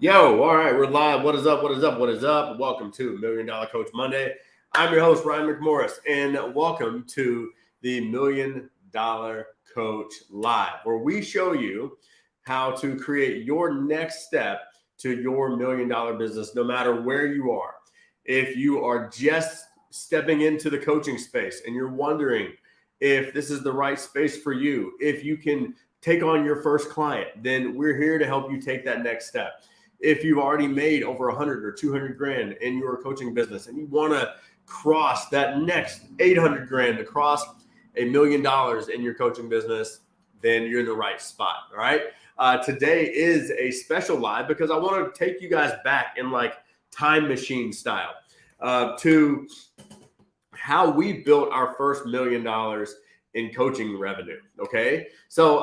Yo, all right, we're live. What is up? What is up? What is up? Welcome to Million Dollar Coach Monday. I'm your host, Ryan McMorris, and welcome to the Million Dollar Coach Live, where we show you how to create your next step to your $1,000,000 business, no matter where you are. If you are just stepping into the coaching space and you're wondering if this is the right space for you, if you can take on your first client, then we're here to help you take that next step. If you've already made over 100 or 200 grand in your coaching business and you want to cross that next 800 grand to cross $1,000,000 in your coaching business, then you're in the right spot. All right. Today is a special live because I want to take you guys back in like time machine style to how we built our first $1,000,000 in coaching revenue. Okay. So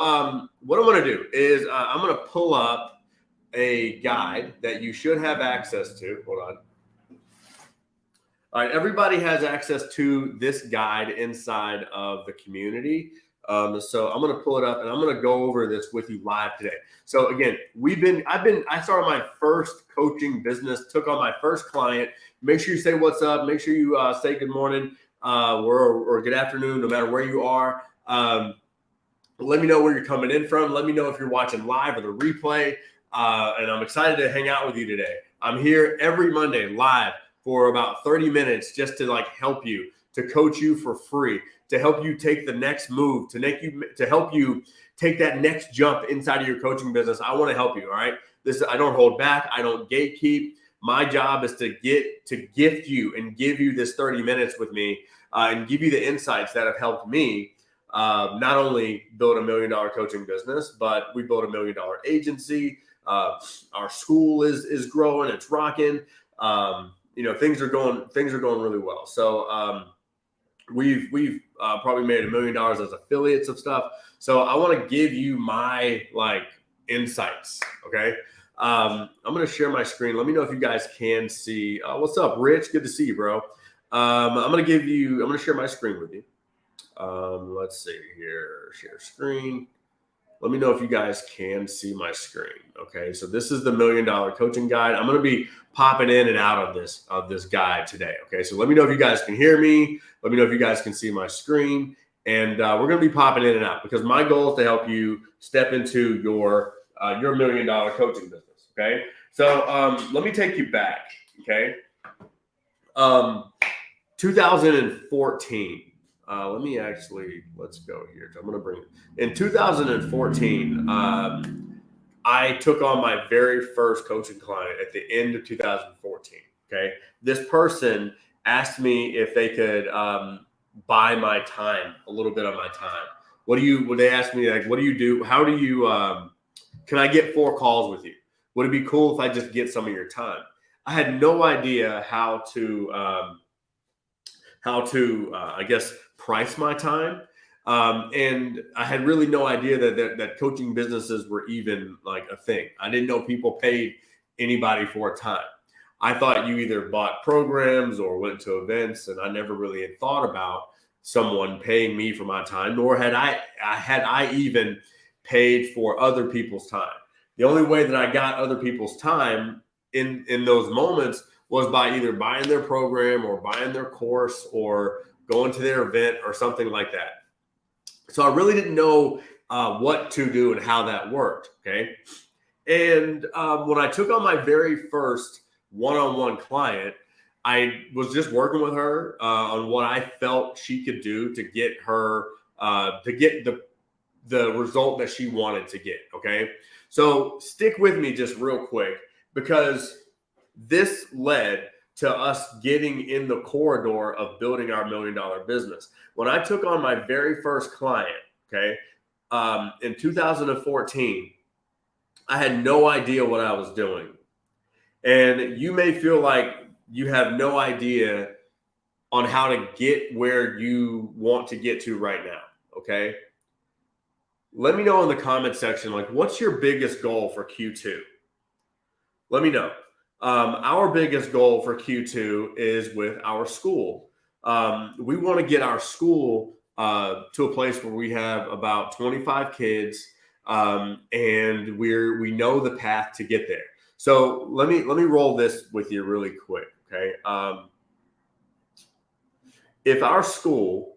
what I'm going to do is I'm going to pull up a guide that you should have access to. Hold on. All right, everybody has access to this guide inside of the community. So I'm going to pull it up and I'm going to go over this with you live today. So again, I started my first coaching business, took on my first client. Make sure you say what's up. Make sure you say good morning or good afternoon, no matter where you are. Let me know where you're coming in from. Let me know if you're watching live or the replay. And I'm excited to hang out with you today. I'm here every Monday live for about 30 minutes just to help you, to coach you for free, to help you take the next move, to help you take that next jump inside of your coaching business. I want to help you. All right. I don't hold back. I don't gatekeep. My job is to gift you and give you this 30 minutes with me and give you the insights that have helped me not only build a $1,000,000 coaching business, but we built a $1,000,000 agency. Our school is growing, it's rocking. Things are going really well. So we've probably made $1,000,000 as affiliates of stuff. So I want to give you my insights. Okay. I'm going to share my screen. Let me know if you guys can see. What's up, Rich? Good to see you, bro. I'm going to share my screen with you. Let's see here. Share screen. Let me know if you guys can see my screen. Okay, so this is the $1,000,000 coaching guide. I'm going to be popping in and out of this guide today. Okay, so let me know if you guys can hear me. Let me know if you guys can see my screen. And we're going to be popping in and out because my goal is to help you step into your $1,000,000 coaching business. Okay, so let me take you back. Okay, 2014. Let's go here. I'm going to bring it. In 2014, I took on my very first coaching client at the end of 2014. Okay. This person asked me if they could buy my time, a little bit of my time. They asked me, what do you do? How do you, can I get 4 calls with you? Would it be cool if I just get some of your time? I had no idea how to price my time. And I had really no idea that coaching businesses were even a thing. I didn't know people paid anybody for time. I thought you either bought programs or went to events, and I never really had thought about someone paying me for my time, nor had I even paid for other people's time. The only way that I got other people's time in those moments was by either buying their program or buying their course or going to their event or something like that. So I really didn't know what to do and how that worked. Okay. And when I took on my very first one-on-one client, I was just working with her on what I felt she could do to get her to get the result that she wanted to get. Okay. So stick with me just real quick because this led to us getting in the corridor of building our $1,000,000 business. When I took on my very first client, okay, in 2014, I had no idea what I was doing. And you may feel like you have no idea on how to get where you want to get to right now, okay? Let me know in the comment section, what's your biggest goal for Q2? Let me know. Our biggest goal for Q2 is with our school. We want to get our school to a place where we have about 25 kids, and we know the path to get there. So let me roll this with you really quick, okay? If our school,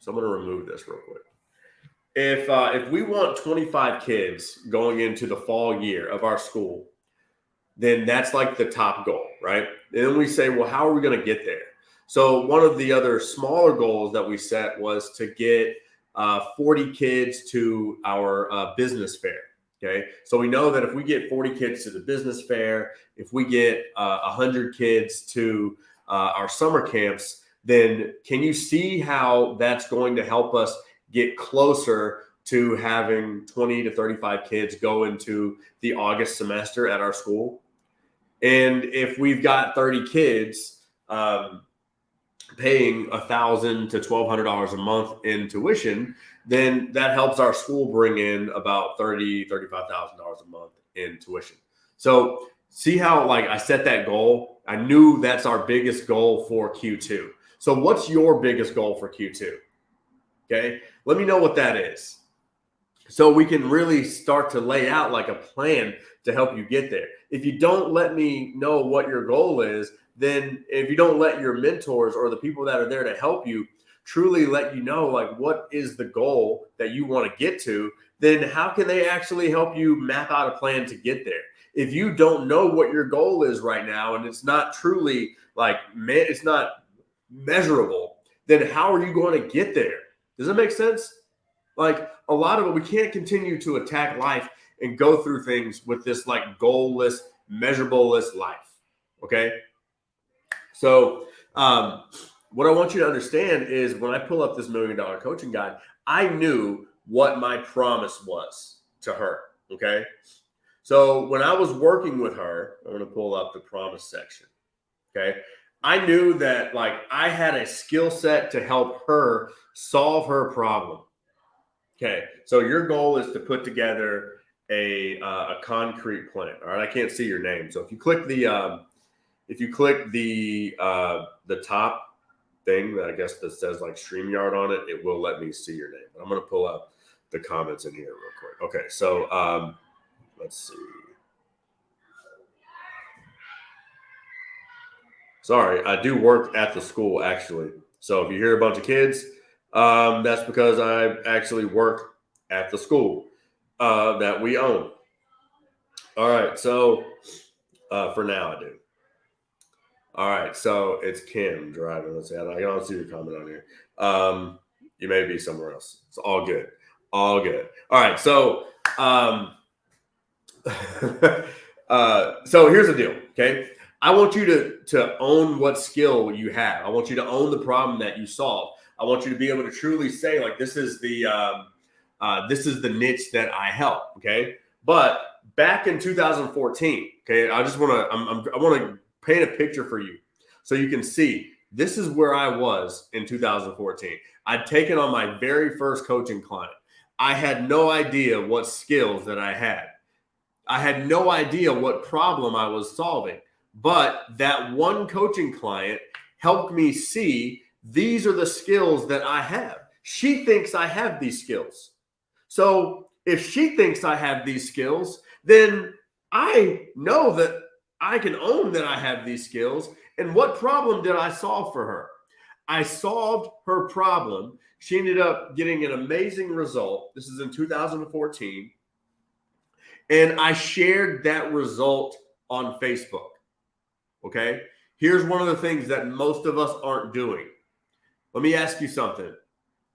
so I'm going to remove this real quick. If we want 25 kids going into the fall year of our school, then that's like the top goal, right? And then we say, well, how are we going to get there? So one of the other smaller goals that we set was to get 40 kids to our business fair. Okay, so we know that if we get 40 kids to the business fair, if we get 100 kids to our summer camps, then can you see how that's going to help us get closer to having 20 to 35 kids go into the August semester at our school? And if we've got 30 kids paying $1,000 to $1,200 a month in tuition, then that helps our school bring in about $35,000 a month in tuition. So see how like I set that goal? I knew that's our biggest goal for Q2. So what's your biggest goal for Q2? Okay, let me know what that is, so we can really start to lay out like a plan to help you get there. If you don't let me know what your goal is, then if you don't let your mentors or the people that are there to help you truly let you know like what is the goal that you want to get to, then how can they actually help you map out a plan to get there? If you don't know what your goal is right now and it's not truly like it's not measurable, then how are you going to get there? Does that make sense? Like a lot of it, we can't continue to attack life and go through things with this like goalless, measurableless life. Okay. So what I want you to understand is when I pull up this $1 Million Coaching Guide, I knew what my promise was to her. Okay. So when I was working with her, I'm going to pull up the promise section. Okay. I knew that like I had a skill set to help her solve her problem. Okay, so your goal is to put together a concrete plan. All right, I can't see your name, so if you click the top thing that I guess that says like StreamYard on it, it will let me see your name. But I'm going to pull up the comments in here real quick. Okay, so let's see. Sorry, I do work at the school actually. So if you hear a bunch of kids, that's because I actually work at the school that we own. All right, so for now I do. All right, so it's Kim driving. Let's see. I don't see your comment on here. You may be somewhere else. It's all good. All good. All right, so so here's the deal. Okay, I want you to own what skill you have. I want you to own the problem that you solve. I want you to be able to truly say like this is the niche that I help. Okay, but back in 2014, okay, I just want to I want to paint a picture for you so you can see this is where I was in 2014. I'd taken on my very first coaching client. I had no idea what skills that I had. I had no idea what problem I was solving, but that one coaching client helped me see these are the skills that I have. She thinks I have these skills. So if she thinks I have these skills, then I know that I can own that I have these skills. And what problem did I solve for her? I solved her problem. She ended up getting an amazing result. This is in 2014. And I shared that result on Facebook. Okay. Here's one of the things that most of us aren't doing. Let me ask you something.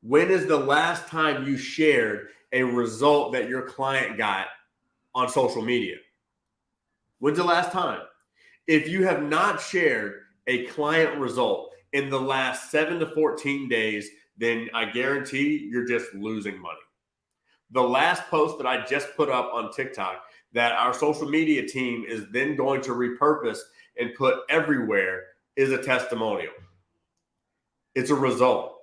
When is the last time you shared a result that your client got on social media? When's the last time? If you have not shared a client result in the last 7 to 14 days, then I guarantee you're just losing money. The last post that I just put up on TikTok that our social media team is then going to repurpose and put everywhere is a testimonial. It's a result.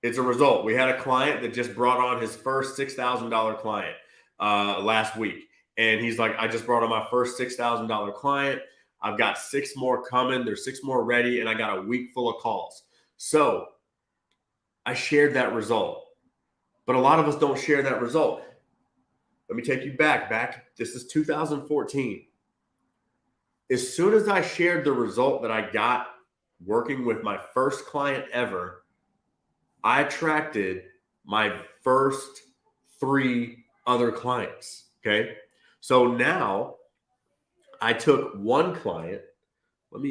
It's a result. We had a client that just brought on his first $6,000 client last week. And he's like, I just brought on my first $6,000 client. I've got 6 more coming. There's 6 more ready. And I got a week full of calls. So I shared that result. But a lot of us don't share that result. Let me take you back. This is 2014. As soon as I shared the result that I got working with my first client ever, I attracted my first 3 other clients. Okay. So now I took one client. Let's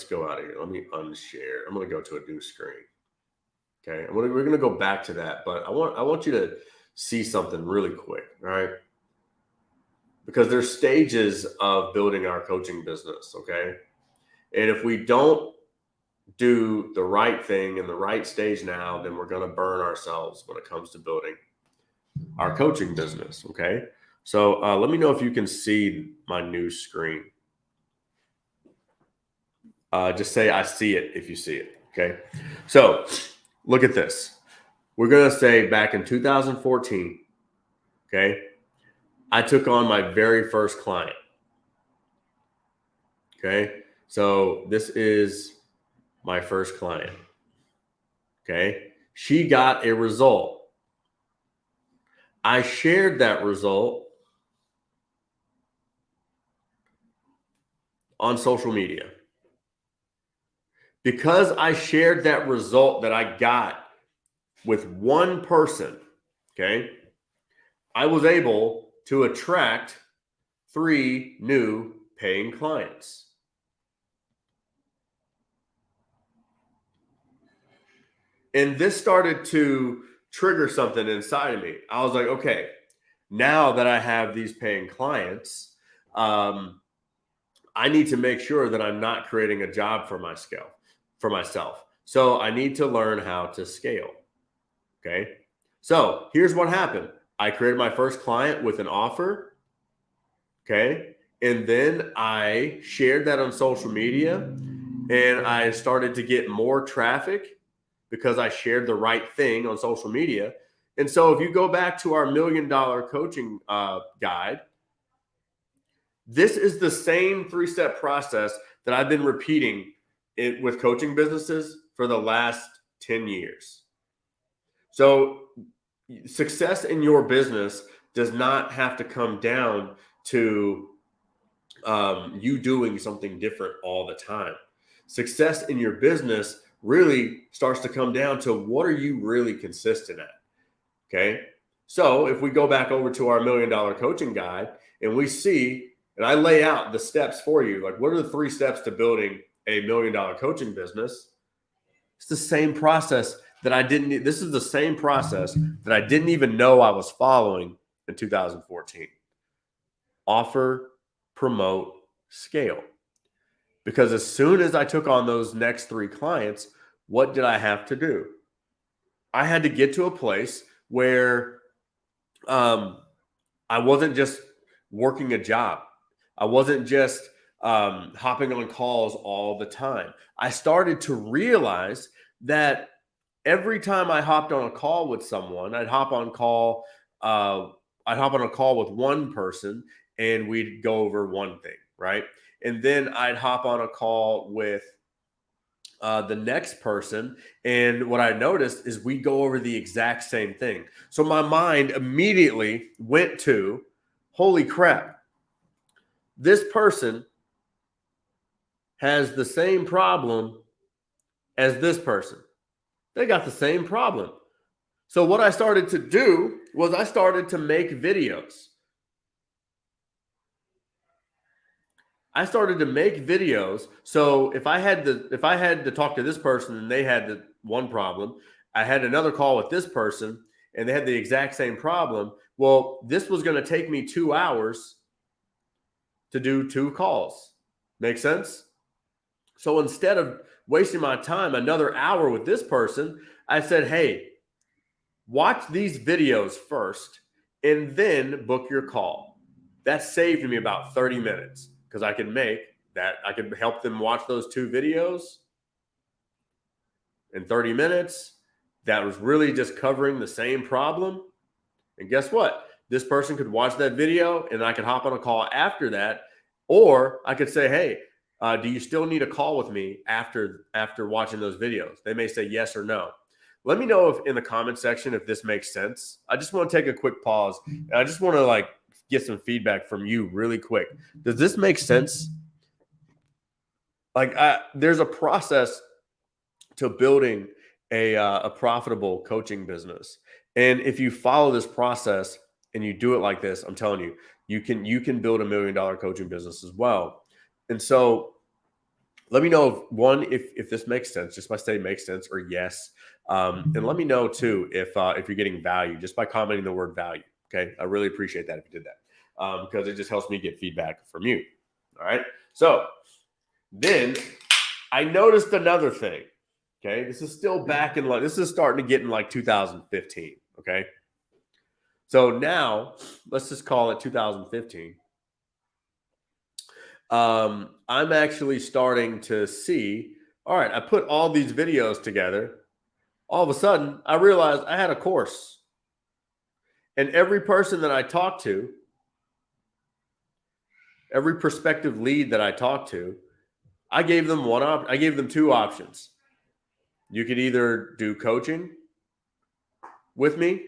go out of here. Let me unshare. I'm going to go to a new screen. Okay. We're going to go back to that, but I want you to see something really quick. All right. Because there's stages of building our coaching business. Okay. And if we don't do the right thing in the right stage now, then we're going to burn ourselves when it comes to building our coaching business. Okay. So let me know if you can see my new screen. Just say, I see it if you see it. Okay. So look at this. We're going to say back in 2014, okay, I took on my very first client. Okay. So this is my first client. Okay. She got a result. I shared that result on social media. Because I shared that result that I got with one person, okay, I was able to attract 3 new paying clients. And this started to trigger something inside of me. I was like, okay, now that I have these paying clients, I need to make sure that I'm not creating a job for myself. So I need to learn how to scale. Okay. So here's what happened. I created my first client with an offer. Okay. And then I shared that on social media and I started to get more traffic because I shared the right thing on social media. And so if you go back to our $1 million coaching guide, this is the same 3-step process that I've been repeating with coaching businesses for the last 10 years. So success in your business does not have to come down to you doing something different all the time. Success in your business really starts to come down to what are you really consistent at? Okay. So if we go back over to our $1 million coaching guide and we see, and I lay out the steps for you, like what are the 3 steps to building a $1 million coaching business? It's the same process this is the same process that I didn't even know I was following in 2014. Offer, promote, scale. Because as soon as I took on those next 3 clients, what did I have to do? I had to get to a place where I wasn't just working a job. I wasn't just hopping on calls all the time. I started to realize that every time I hopped on a call with someone, I'd hop on a call with one person and we'd go over one thing, right? And then I'd hop on a call with the next person. And what I noticed is we go over the exact same thing. So my mind immediately went to, holy crap, this person has the same problem as this person. They got the same problem. So what I started to do was I started to make videos. So if I had to talk to this person and they had the one problem, I had another call with this person and they had the exact same problem. Well, this was going to take me 2 hours to do 2 calls. Make sense? So instead of wasting my time another hour with this person, I said, hey, watch these videos first and then book your call. That saved me about 30 minutes because I could help them watch those 2 videos in 30 minutes. That was really just covering the same problem. And guess what? This person could watch that video and I could hop on a call after that. Or I could say, hey, do you still need a call with me after watching those videos? They may say yes or no. Let me know in the comment section if this makes sense. I just want to take a quick pause. And I just want to get some feedback from you really quick. Does this make sense? Like, there's a process to building a profitable coaching business. And if you follow this process and you do it like this, I'm telling you, you can build $1 million coaching business as well. And so let me know if this makes sense, just by saying makes sense or yes. And let me know too if you're getting value just by commenting the word value. Okay. I really appreciate that if you did that. Because it just helps me get feedback from you. All right. So then I noticed another thing. Okay. This is still back in this is starting to get in like 2015. Okay. So now let's just call it 2015. I'm actually starting to see, all right, I put all these videos together. All of a sudden, I realized I had a course. And every person that I talked to, every prospective lead that I talked to, I gave them I gave them two options. You could either do coaching with me.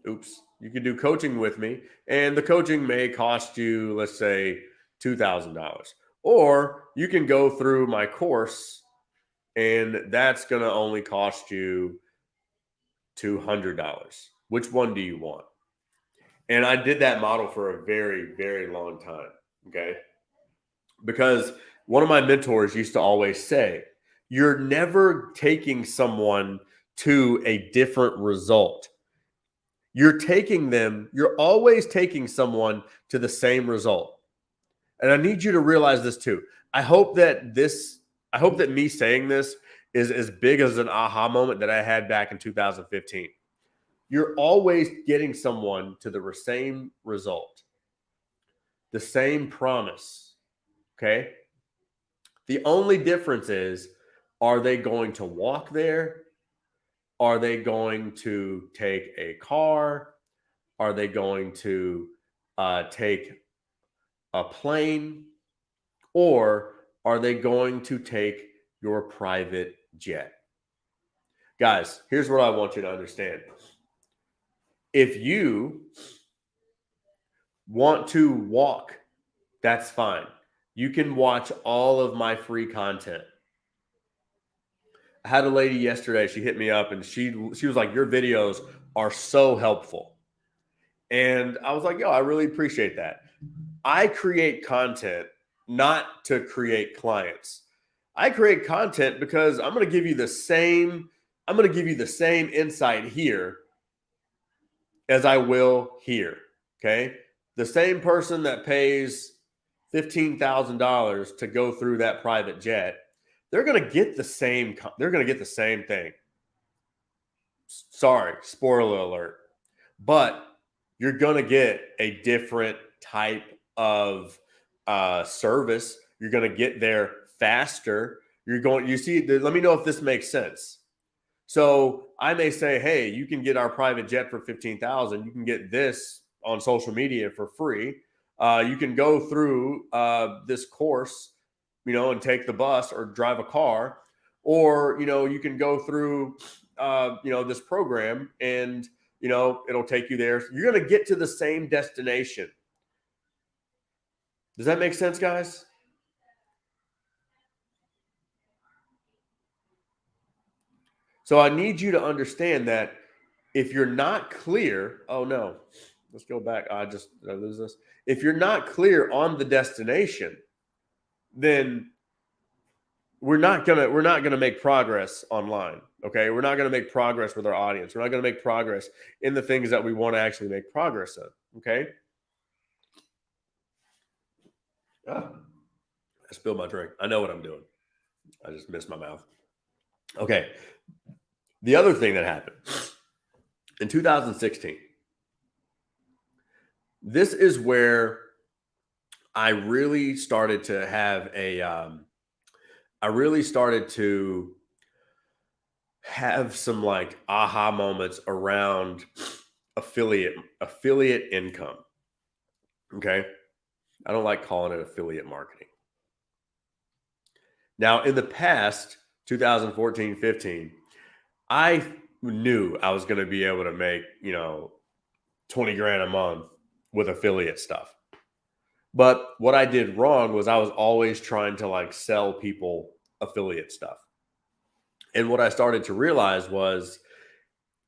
You could do coaching with me, and the coaching may cost you, let's say, $2,000. Or you can go through my course, and that's going to only cost you $200. Which one do you want? And I did that model for a very, very long time, okay? Because one of my mentors used to always say, you're never taking someone to a different result. You're always taking someone to the same result. And I need you to realize this too. I hope that me saying this is as big as an aha moment that I had back in 2015. You're always getting someone to the same result, the same promise. Okay. The only difference is, are they going to walk there? Are they going to take a car? Are they going to take a plane? Or are they going to take your private jet? Guys, here's what I want you to understand. If you want to walk, that's fine. You can watch all of my free content. I had a lady yesterday, she hit me up and she was like, your videos are so helpful. And I was like, yo, I really appreciate that. I create content not to create clients. I create content because I'm going to give you the same insight here as I will here. Okay. The same person that pays $15,000 to go through that private jet, they're going to get the same thing. Sorry, spoiler alert. But you're going to get a different type of service. You're going to get there faster. Let me know if this makes sense. So I may say, hey, you can get our private jet for $15,000. You can get this on social media for free. You can go through this course, and take the bus or drive a car, or, you can go through, this program and, it'll take you there. You're going to get to the same destination. Does that make sense, guys? So I need you to understand that if you're not clear, oh no, let's go back. Did I lose this? If you're not clear on the destination, then we're not gonna make progress online. Okay, we're not gonna make progress with our audience. We're not gonna make progress in the things that we want to actually make progress in. Okay. I spilled my drink. I know what I'm doing. I just missed my mouth. Okay. The other thing that happened in 2016, this is where I really started to have some like aha moments around affiliate income. Okay. I don't like calling it affiliate marketing. Now, in the past, 2014, 15, I knew I was going to be able to make, 20 grand a month with affiliate stuff. But what I did wrong was I was always trying to like sell people affiliate stuff. And what I started to realize was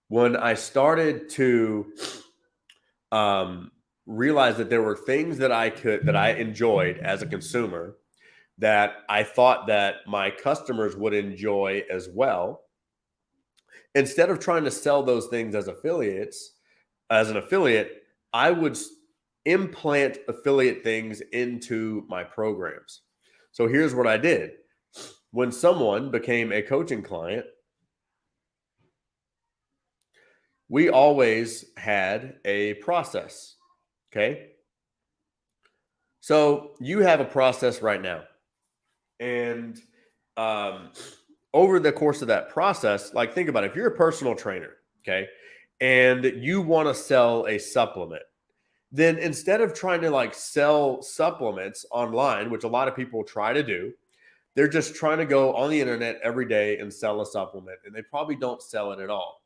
when I started to realize that there were things that I enjoyed as a consumer that I thought that my customers would enjoy as well. Instead of trying to sell those things as an affiliate, I would implant affiliate things into my programs. So here's what I did. When someone became a coaching client, we always had a process. Okay. So you have a process right now. And over the course of that process, like think about it, if you're a personal trainer, okay, and you want to sell a supplement, then instead of trying to like sell supplements online, which a lot of people try to do, they're just trying to go on the internet every day and sell a supplement, and they probably don't sell it at all.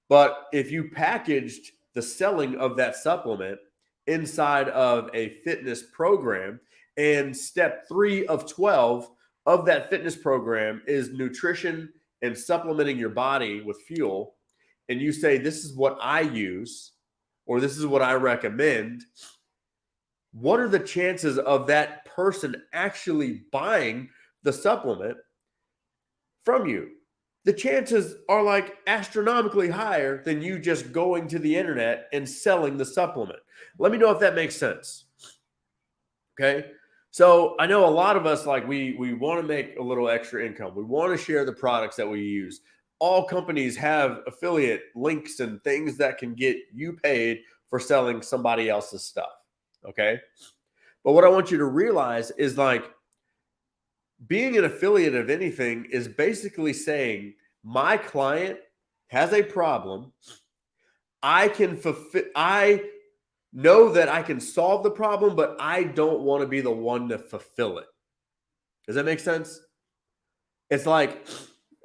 But if you packaged the selling of that supplement inside of a fitness program, and step 3 of 12 of that fitness program is nutrition and supplementing your body with fuel, and you say, this is what I use, or this is what I recommend, what are the chances of that person actually buying the supplement from you? The chances are like astronomically higher than you just going to the internet and selling the supplement. Let me know if that makes sense. Okay. So I know a lot of us, like we want to make a little extra income. We want to share the products that we use. All companies have affiliate links and things that can get you paid for selling somebody else's stuff. Okay. But what I want you to realize is like being an affiliate of anything is basically saying my client has a problem. I know that I can solve the problem, but I don't want to be the one to fulfill it. Does that make sense? It's like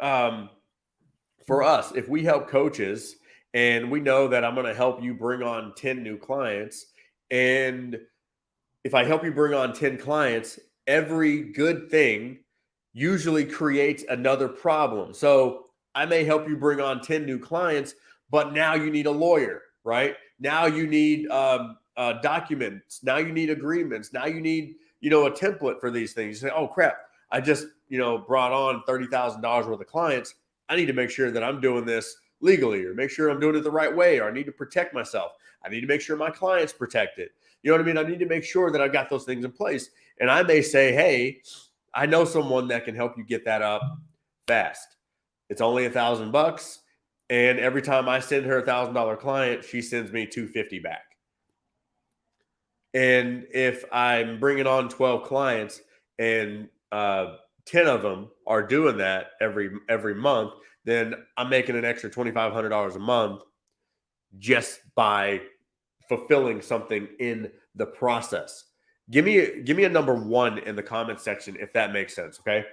for us, if we help coaches and we know that I'm going to help you bring on 10 new clients, and if I help you bring on 10 clients, every good thing usually creates another problem. So I may help you bring on 10 new clients, but now you need a lawyer, right? Now you need documents. Now you need agreements. Now you need, a template for these things. You say, oh crap, I just, brought on $30,000 worth of clients. I need to make sure that I'm doing this legally, or make sure I'm doing it the right way, or I need to protect myself. I need to make sure my client's protected. You know what I mean? I need to make sure that I've got those things in place. And I may say, hey, I know someone that can help you get that up fast. It's only $1,000. And every time I send her $1,000 client, she sends me $250 back. And if I'm bringing on 12 clients and 10 of them are doing that every month, then I'm making an extra $2,500 a month just by fulfilling something in the process. Give me a number 1 in the comment section if that makes sense, okay?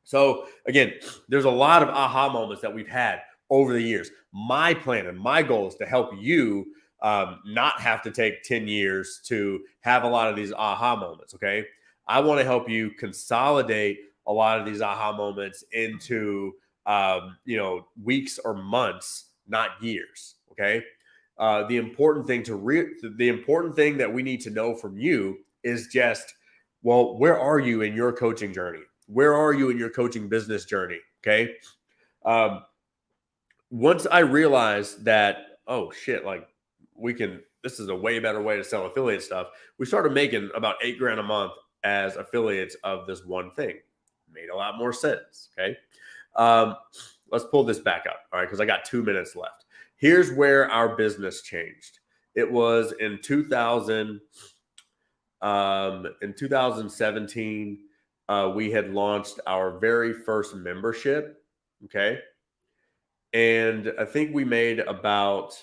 So again, there's a lot of aha moments that we've had over the years. My plan and my goal is to help you not have to take 10 years to have a lot of these aha moments, okay? I want to help you consolidate a lot of these aha moments into weeks or months, not years, okay? The important thing that we need to know from you is just, well, where are you in your coaching journey? Where are you in your coaching business journey? Okay. Once I realized that, oh shit, like this is a way better way to sell affiliate stuff. We started making about $8,000 a month as affiliates of this one thing. Made a lot more sense. Okay. Let's pull this back up. All right. Cause I got 2 minutes left. Here's where our business changed. It was in 2017, we had launched our very first membership. Okay. And I think we made about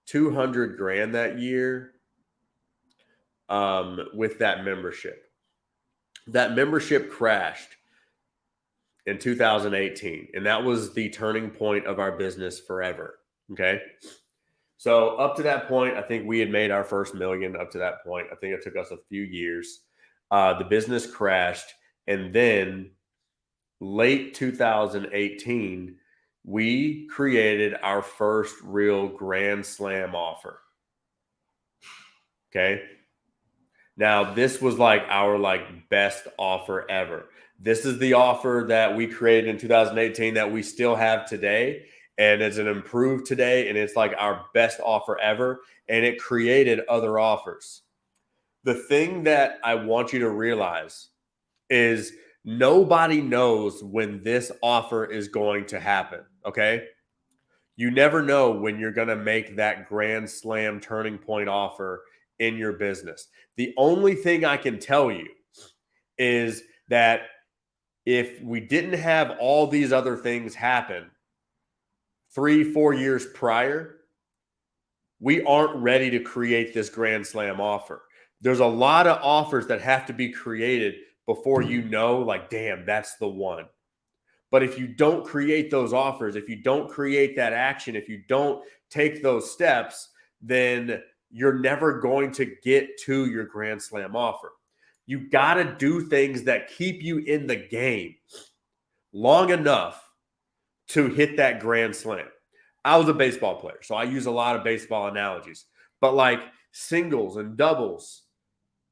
$200,000 that year with that membership. That membership crashed in 2018, and that was the turning point of our business forever. Okay. So up to that point, I think we had made our first million. Up to that point, I think it took us a few years. The business crashed, and then late 2018, we created our first real Grand Slam offer. Okay. Now, this was like our best offer ever. This is the offer that we created in 2018 that we still have today. And it's an improved today. And it's like our best offer ever. And it created other offers. The thing that I want you to realize is nobody knows when this offer is going to happen. Okay. You never know when you're going to make that Grand Slam turning point offer in your business. The only thing I can tell you is that if we didn't have all these other things happen 3-4 years prior, we aren't ready to create this Grand Slam offer. There's a lot of offers that have to be created before you know, like, damn, that's the one. But if you don't create those offers, if you don't create that action, if you don't take those steps, then you're never going to get to your Grand Slam offer. You got to do things that keep you in the game long enough to hit that Grand Slam. I was a baseball player, so I use a lot of baseball analogies. But like singles and doubles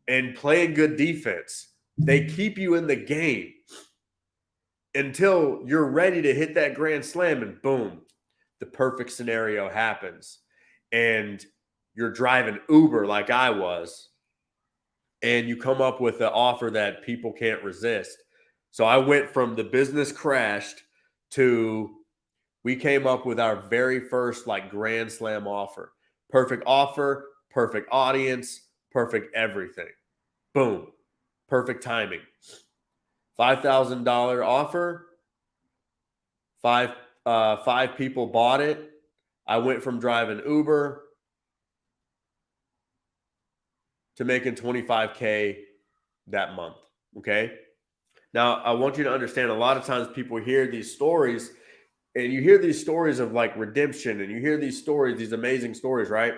and playing good defense, they keep you in the game until you're ready to hit that Grand Slam, and boom, the perfect scenario happens. And you're driving Uber like I was, and you come up with an offer that people can't resist. So I went from the business crashed to we came up with our very first Grand Slam offer. Perfect offer, perfect audience, perfect everything. Boom. Perfect timing. $5,000 offer. Five people bought it. I went from driving Uber to making $25K that month. Okay. Now, I want you to understand, a lot of times people hear these stories, and you hear these stories of redemption, and you hear these stories, these amazing stories, right?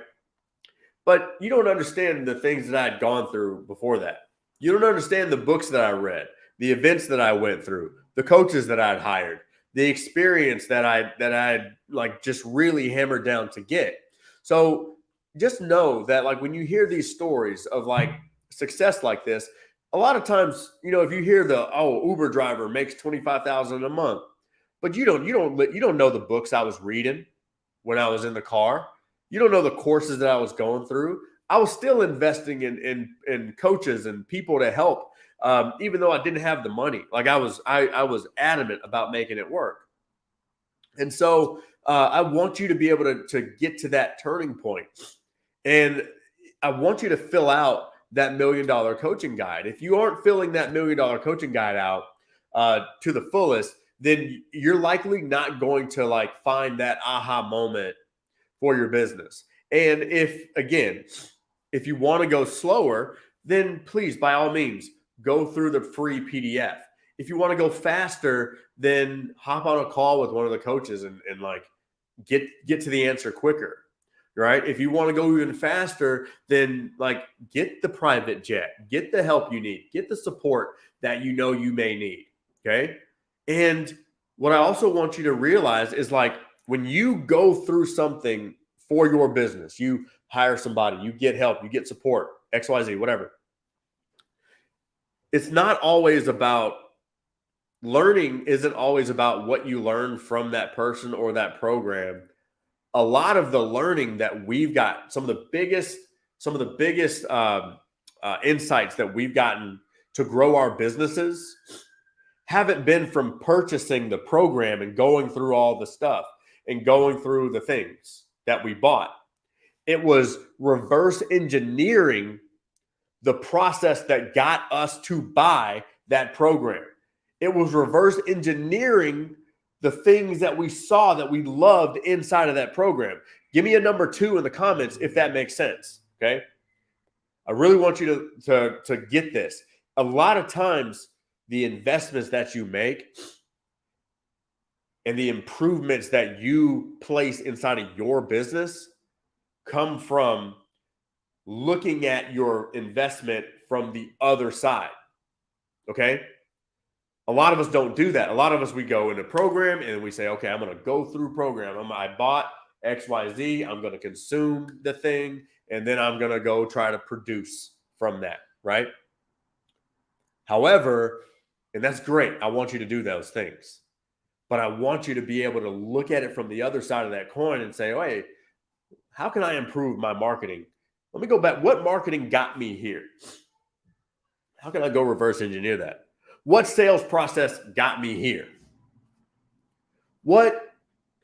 But you don't understand the things that I had gone through before that. You don't understand the books that I read, the events that I went through, the coaches that I'd hired, the experience that I had just really hammered down to get. So just know that when you hear these stories of success like this, a lot of times, if you hear Uber driver makes $25,000 a month, but you don't know the books I was reading when I was in the car. You don't know the courses that I was going through. I was still investing in coaches and people to help, even though I didn't have the money. I was adamant about making it work. And so I want you to be able to get to that turning point. And I want you to fill out that $1 million coaching guide. If you aren't filling that $1 million coaching guide out to the fullest, then you're likely not going to find that aha moment for your business. And if you want to go slower, then please, by all means, go through the free PDF. If you want to go faster, then hop on a call with one of the coaches and get to the answer quicker. Right? If you want to go even faster, then get the private jet, get the help you need, get the support that you may need. Okay. And what I also want you to realize is when you go through something for your business, you hire somebody, you get help, you get support, XYZ, whatever. It's not always about learning, isn't always about what you learn from that person or that program. A lot of the learning that we've got, some of the biggest insights that we've gotten to grow our businesses haven't been from purchasing the program and going through all the stuff and going through the things that we bought. It was reverse engineering the process that got us to buy that program. It was reverse engineering the things that we saw that we loved inside of that program. Give me a number 2 in the comments if that makes sense, okay? I really want you to get this. A lot of times, the investments that you make and the improvements that you place inside of your business come from looking at your investment from the other side. Okay. A lot of us don't do that. A lot of us, we go in a program and we say, okay, I'm going to go through program. I bought XYZ. I'm going to consume the thing. And then I'm going to go try to produce from that. Right. However, and that's great. I want you to do those things. But I want you to be able to look at it from the other side of that coin and say, oh, hey, how can I improve my marketing? Let me go back. What marketing got me here? How can I go reverse engineer that? What sales process got me here? What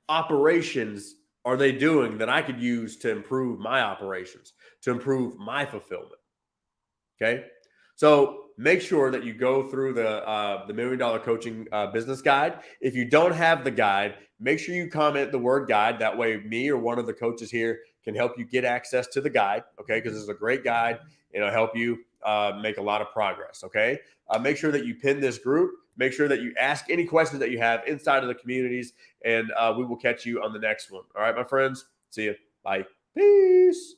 operations are they doing that I could use to improve my operations, to improve my fulfillment? Okay. So make sure that you go through the $1 Million Coaching Business Guide. If you don't have the guide, make sure you comment the word guide. That way me or one of the coaches here can help you get access to the guide. Okay. Because it's a great guide. It'll help you make a lot of progress. Okay. Make sure that you pin this group. Make sure that you ask any questions that you have inside of the communities, and we will catch you on the next one. All right, my friends. See you. Bye. Peace.